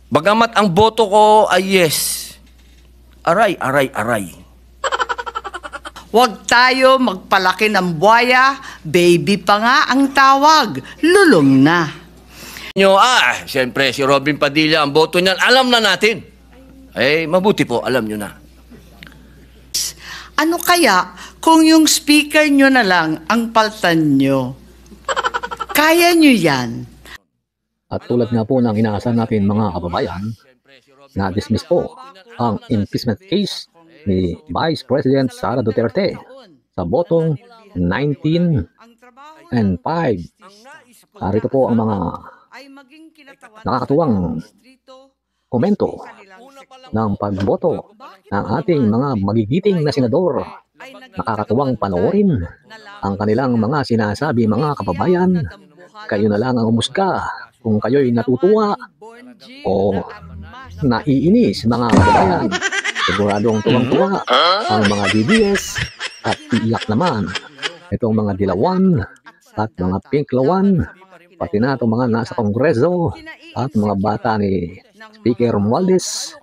Bagamat ang boto ko ay yes, aray, aray, aray. Huwag tayo magpalaki ng buhaya, baby pa nga ang tawag, lulong na. Siyempre si Robin Padilla, ang boto niyan, alam na natin. Mabuti po, alam nyo na. Ano kaya kung yung speaker nyo na lang ang paltan nyo? Kaya nyo yan. At tulad nga po ng inaasahan natin mga kababayan, na-dismiss po ang impeachment case ni Vice President Sara Duterte sa botong 19-5. Narito po ang mga nakakatuwang komento ng pagboto ng ating mga magigiting na senador. Nakakatuwang panoorin ang kanilang mga sinasabi mga kababayan. Kayo na lang ang umusga kung kayo'y natutuwa o naiinis mga kababayan. Siguradong tuwang-tuwa ang mga DDS at iiyak naman itong mga dilawan at mga pinklawan, pati na itong mga nasa kongreso at mga bata ni Speaker Romualdez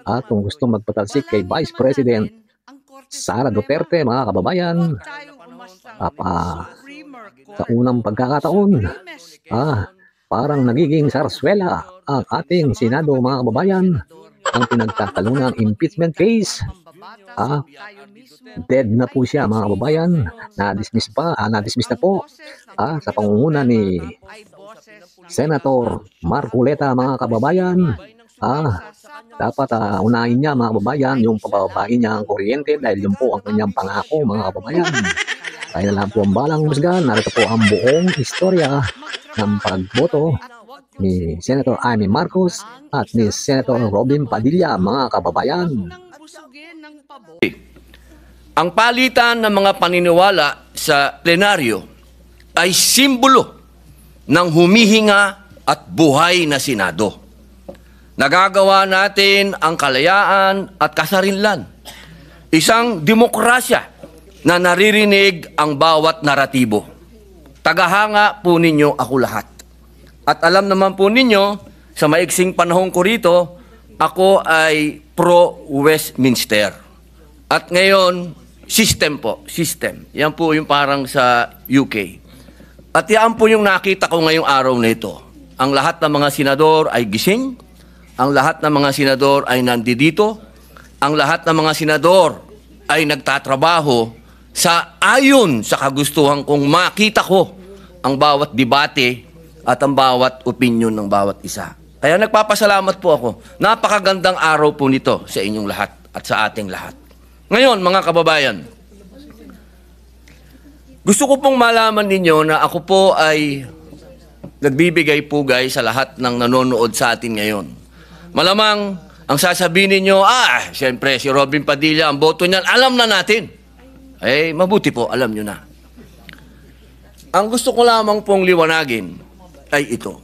at kung gusto magpatalsik kay Vice President Sara Duterte mga kababayan. Sa unang pagkakataon, parang nagiging sarswela ang ating Senado mga kababayan. Ang pinagtatalunang impeachment case, dead na po siya mga kababayan. Na-dismiss na po sa pangunguna ni Senator Marcoleta mga kababayan. Dapat unahin niya mga kababayan yung pababain niya ang kuryente dahil yun po ang kanyang pangako mga kababayan. Kaya lang po ang balang musgan, narito po ang buong istorya ng pagboto ni Senator Amy Marcos at ni Senator Robin Padilla mga kababayan. Ang palitan ng mga paniniwala sa plenaryo ay simbolo ng humihinga at buhay na Senado. Nagagawa natin ang kalayaan at kasarinlan. Isang demokrasya na naririnig ang bawat naratibo. Tagahanga po ninyo ako lahat. At alam naman po ninyo, sa maiksing panahon ko rito, ako ay pro-Westminster. At ngayon, system po, system. Yan po yung parang sa UK. At yan po yung nakita ko ngayong araw na ito. Ang lahat ng mga senador ay gising, ang lahat ng mga senador ay nandito, ang lahat ng mga senador ay nagtatrabaho sa ayon sa kagustuhan kong makita ko ang bawat debate at ang bawat opinion ng bawat isa. Kaya nagpapasalamat po ako. Napakagandang araw po nito sa inyong lahat at sa ating lahat. Ngayon, mga kababayan, gusto ko pong malaman ninyo na ako po ay nagbibigay pugay sa lahat ng nanonood sa atin ngayon. Malamang ang sasabihin ninyo, siyempre si Robin Padilla, ang boto niyan, alam na natin. Mabuti po, alam nyo na. Ang gusto ko lamang pong liwanagin ay ito.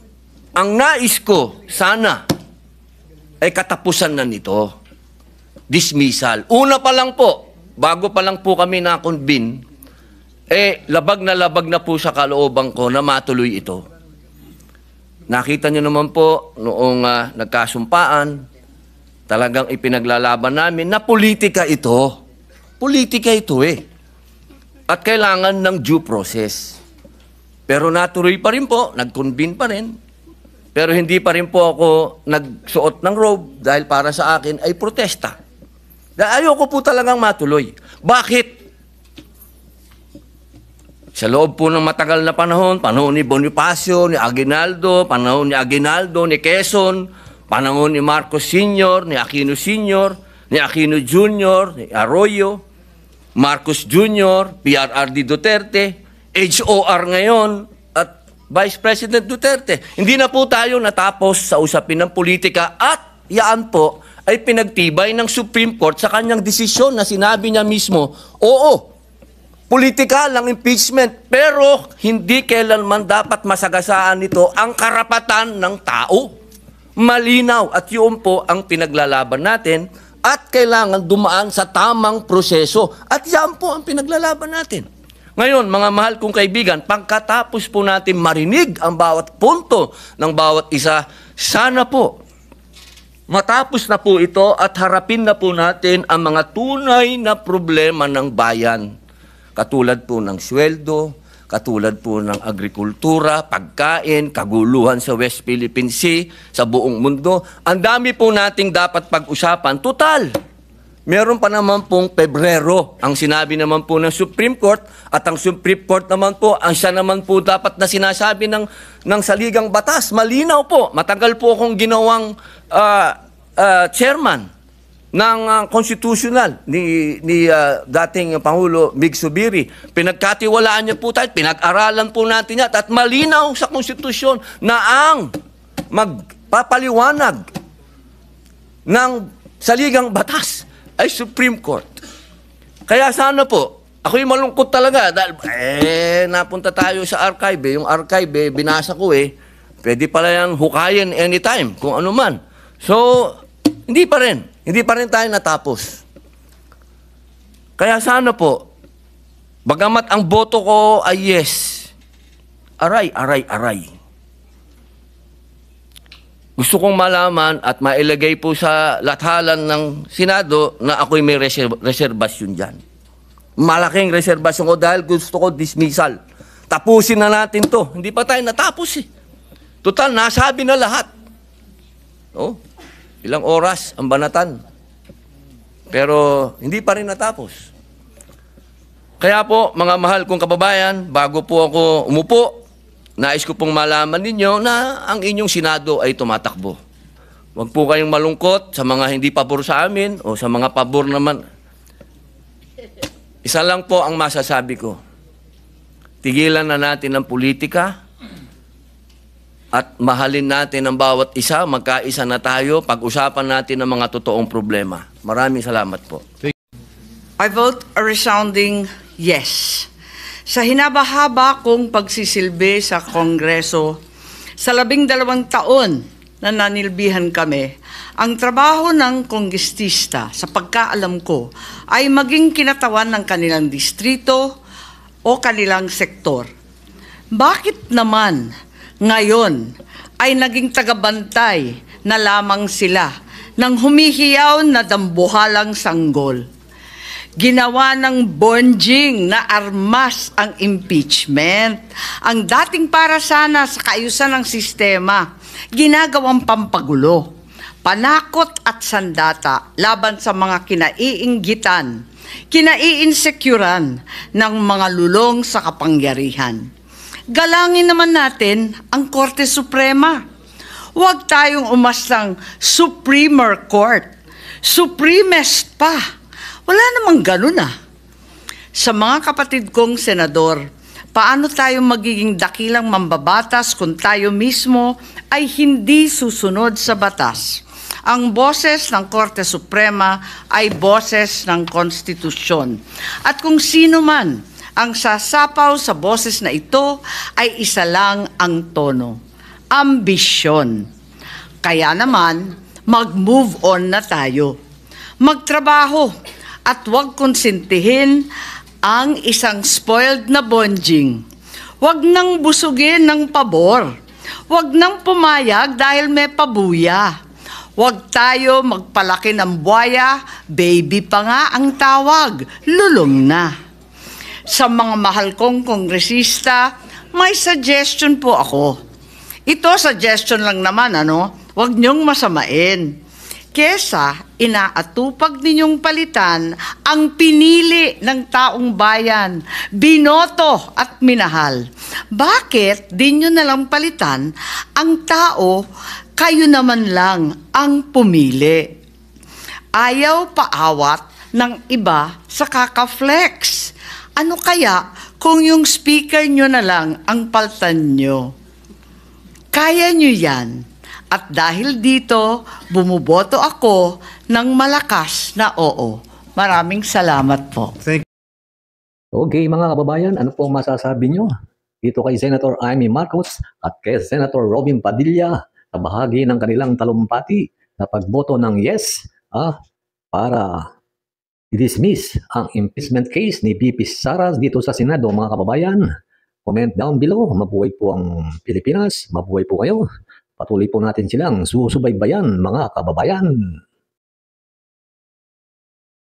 Ang nais ko, sana, ay katapusan na nito. Dismissal. Una pa lang po, bago pa lang po kami na-convene, labag na po sa kalooban ko na matuloy ito. Nakita nyo naman po, noong nagkasumpaan, talagang ipinaglalaban namin na politika ito. Politika ito At kailangan ng due process. Pero natuloy pa rin po, nag-convene pa rin. Pero hindi pa rin po ako nagsuot ng robe dahil para sa akin ay protesta. Dahil ayoko po talagang matuloy. Bakit? Sa loob po ng matagal na panahon ni Bonifacio, ni Aguinaldo, panahon ni Aguinaldo, ni Quezon, panahon ni Marcos Sr., ni Aquino Sr., ni Aquino Jr., ni Arroyo, Marcos Jr., PRRD Duterte, HOR ngayon, at Vice President Duterte. Hindi na po tayo natapos sa usapin ng politika at yaan po ay pinagtibay ng Supreme Court sa kanyang desisyon na sinabi niya mismo, oo, politikal ang impeachment, pero hindi kailanman dapat masagasaan nito ang karapatan ng tao. Malinaw at yun po ang pinaglalaban natin at kailangan dumaan sa tamang proseso. At yan po ang pinaglalaban natin. Ngayon, mga mahal kong kaibigan, pagkatapos po natin marinig ang bawat punto ng bawat isa, sana po matapos na po ito at harapin na po natin ang mga tunay na problema ng bayan. Katulad po ng sweldo, katulad po ng agrikultura, pagkain, kaguluhan sa West Philippine Sea, sa buong mundo. Ang dami po nating dapat pag-usapan. Total, meron pa naman pong Pebrero. Ang sinabi naman po ng Supreme Court at ang Supreme Court naman po, ang siya naman po dapat na sinasabi ng saligang batas. Malinaw po. Matagal po akong ginawang chairman ng constitutional ni dating Pangulo Mig Zubiri. Pinagkatiwalaan niya po tayo, pinag-aralan po natin yan at malinaw sa konstitusyon na ang magpapaliwanag ng saligang batas ay Supreme Court. Kaya sana po, ako'y malungkot talaga dahil napunta tayo sa archive. Yung archive, binasa ko pwede pala yan hukayin anytime, kung ano man. So, hindi pa rin tayo natapos. Kaya sana po, bagamat ang boto ko ay yes, aray. Gusto kong malaman at mailagay po sa lathalan ng Senado na ako'y may reserbasyon dyan. Malaking reserbasyon ko dahil gusto ko dismissal. Tapusin na natin to. Hindi pa tayo natapos Total, nasabi na lahat. Ilang oras ang banatan. Pero hindi pa rin natapos. Kaya po, mga mahal kong kababayan, bago po ako umupo, nais ko pong malaman ninyo na ang inyong Senado ay tumatakbo. Huwag po kayong malungkot sa mga hindi pabor sa amin o sa mga pabor naman. Isa lang po ang masasabi ko. Tigilan na natin ang politika at mahalin natin ang bawat isa, magkaisa na tayo, pag-usapan natin ang mga totoong problema. Maraming salamat po. I vote a resounding yes. Sa hinabahaba kong pagsisilbi sa Kongreso, sa 12 taon na nanilbihan kami, ang trabaho ng kongrestista, sa pagkaalam ko, ay maging kinatawan ng kanilang distrito o kanilang sektor. Bakit naman ngayon ay naging tagabantay na lamang sila ng humihiyaw na dambuhalang sanggol? Ginawa ng bonjing na armas ang impeachment. Ang dating para sana sa kaayusan ng sistema, ginagawang pampagulo, panakot at sandata laban sa mga kinaiinggitan, kinaiinsecuran ng mga lulong sa kapangyarihan. Galangin naman natin ang Korte Suprema. Huwag tayong umastang Supremer Court. Supremest pa. Wala namang ganun Sa mga kapatid kong senador, paano tayo magiging dakilang mambabatas kung tayo mismo ay hindi susunod sa batas? Ang boses ng Korte Suprema ay boses ng konstitusyon. At kung sino man ang sasapaw sa boses na ito ay isa lang ang tono, ambisyon. Kaya naman, mag-move on na tayo. Magtrabaho at huwag konsintihin ang isang spoiled na bonjing. Huwag nang busugin ng pabor. Huwag nang pumayag dahil may pabuya. Huwag tayo magpalaki ng buwaya, baby pa nga ang tawag, lulong na. Sa mga mahal kong kongresista, may suggestion po ako. Ito, suggestion lang naman, Huwag niyong masamain. Kesa inaatupag ninyong palitan ang pinili ng taong bayan, binoto at minahal. Bakit di nyo nalang palitan ang tao, kayo naman lang ang pumili? Ayaw paawat ng iba sa kaka-flex. Ano kaya kung yung speaker nyo na lang ang paltan nyo? Kaya nyo yan. At dahil dito, bumuboto ako ng malakas na oo. Maraming salamat po. Okay mga kababayan, ano pong masasabi nyo? Dito kay Senator Amy Marcos at kay Senator Robin Padilla sa bahagi ng kanilang talumpati na pagboto ng yes para i-dismiss ang impeachment case ni VP Sara dito sa Senado mga kababayan. Comment down below. Mabuhay po ang Pilipinas. Mabuhay po kayo. Patuloy po natin silang susubaybayan mga kababayan.